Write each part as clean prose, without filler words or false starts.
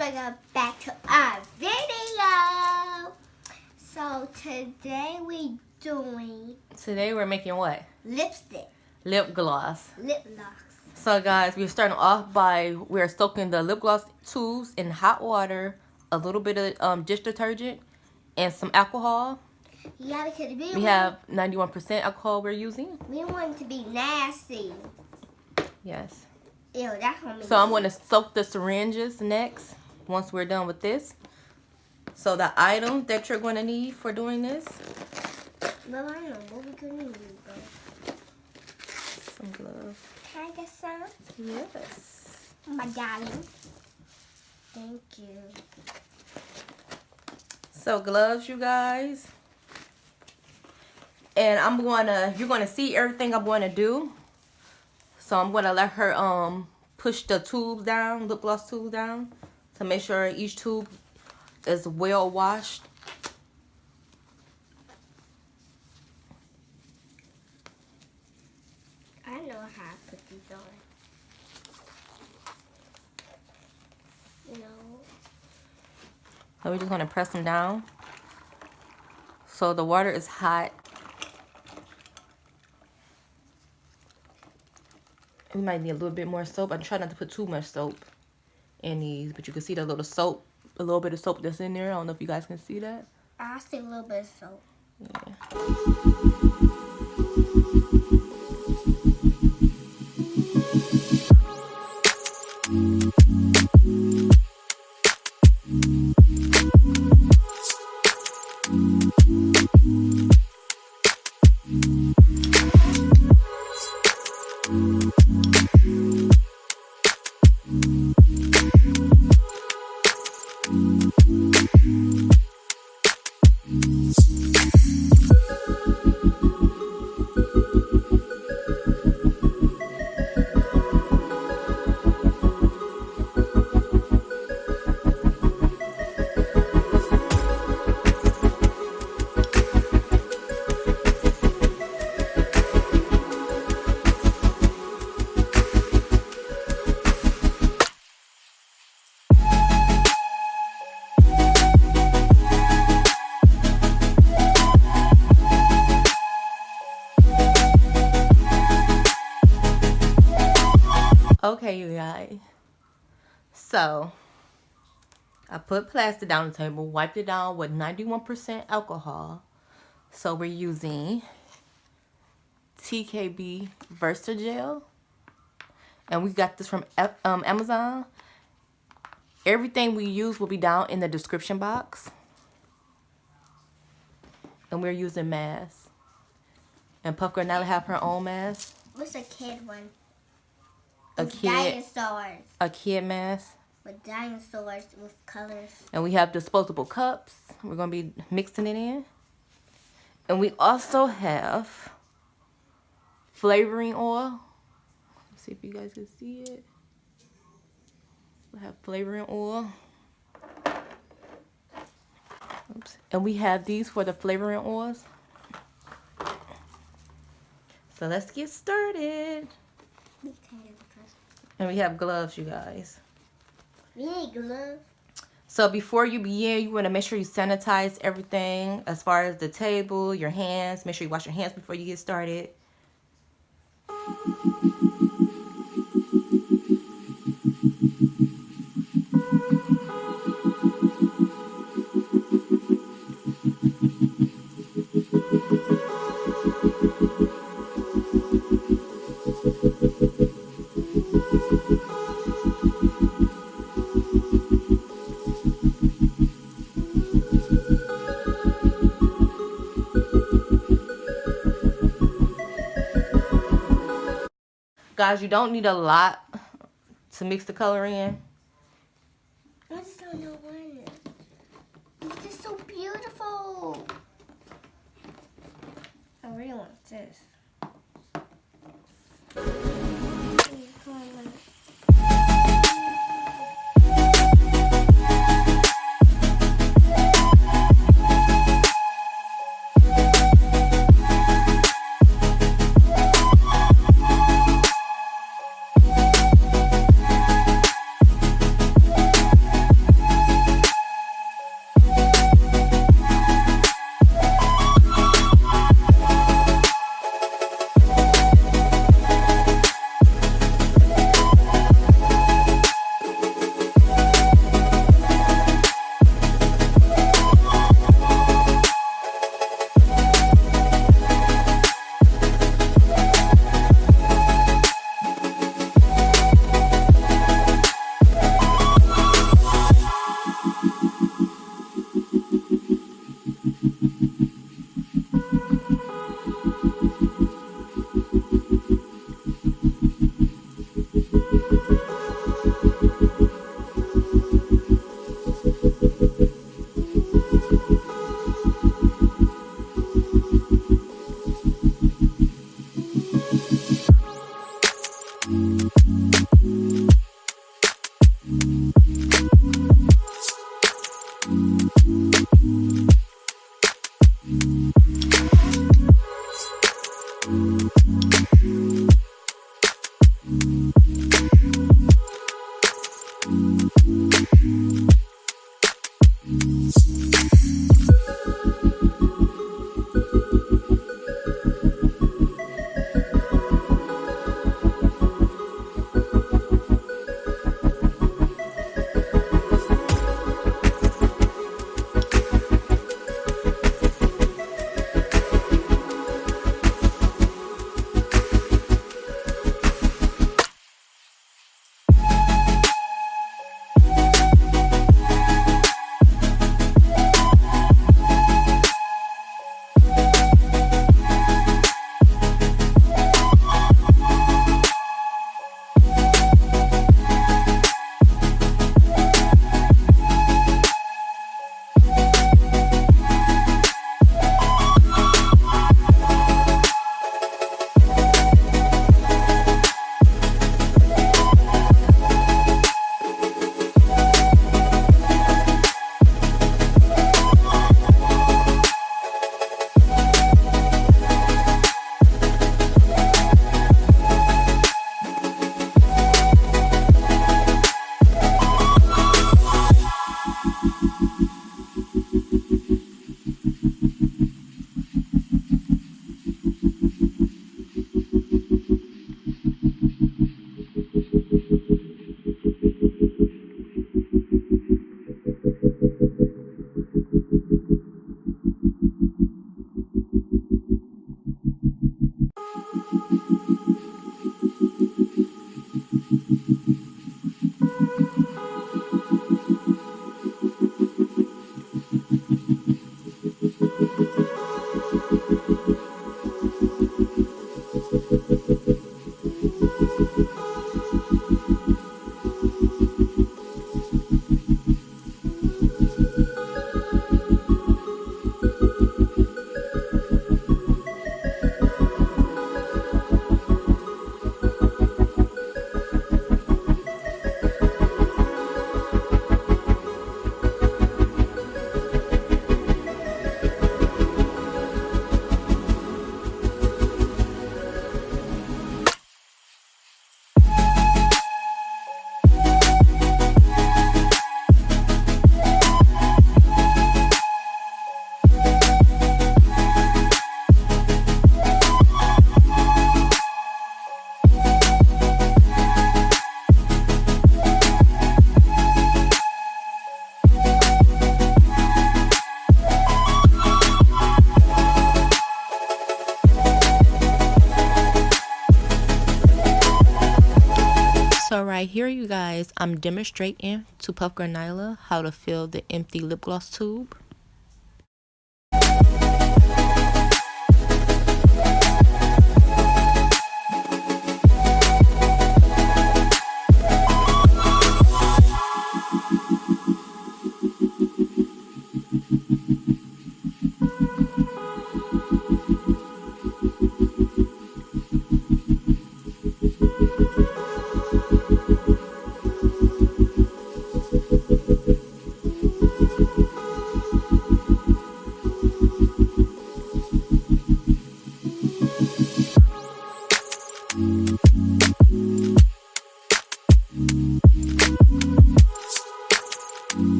welcome back to our video. So today we're making what? Lipstick. Lip gloss. Lip gloss. So guys, we're starting off by we're soaking the lip gloss tubes in hot water, a little bit of dish detergent, and some alcohol. Yeah, because we have 91% alcohol we're using. We want it to be nasty. Yes. Ew, that's gonna be so I'm going to soak the syringes next once we're done with this. So the items that you're going to need for doing this. Well, I know what we're going to need, bro. Some gloves. Can I get some? Yes. My darling. Thank you. So gloves, you guys. And you're going to see everything I'm going to do. So I'm going to let her push the tubes down, lip gloss tubes down, to make sure each tube is well washed. I know how to put these on. You know. So we're just going to press them down. So the water is hot. We might need a little bit more soap. I'm trying not to put too much soap in these, but you can see the little soap, a little bit of soap that's in there. I don't know if you guys can see that. I see a little bit of soap. Yeah. Okay, you guys. So, I put plastic down the table, wiped it down with 91% alcohol. So, we're using TKB Versa gel. And we got this from Amazon. Everything we use will be down in the description box. And we're using masks. And PuffGirl Nylia have her own mask. What's a kid one? A dinosaurs. A kid mask. With dinosaurs with colors. And we have disposable cups. We're going to be mixing it in. And we also have flavoring oil. Let's see if you guys can see it. We have flavoring oil. Oops. And we have these for the flavoring oils. So let's get started. And we have gloves, you guys. We need gloves. So before you begin, you want to make sure you sanitize everything as far as the table, your hands. Make sure you wash your hands before you get started. Guys, you don't need a lot to mix the color in. I just don't know when. This is so beautiful. I really want this. So right here, you guys, I'm demonstrating to PuffGirl Nylia how to fill the empty lip gloss tube.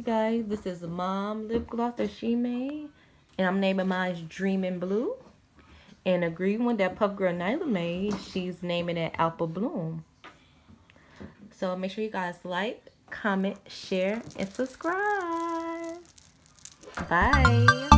guys, this is the mom lip gloss that she made. And I'm naming mine Dreamin' Blue. And a green one that PuffGirl Nylia made, she's naming it Apple Bloom. So make sure you guys like, comment, share, and subscribe. Bye.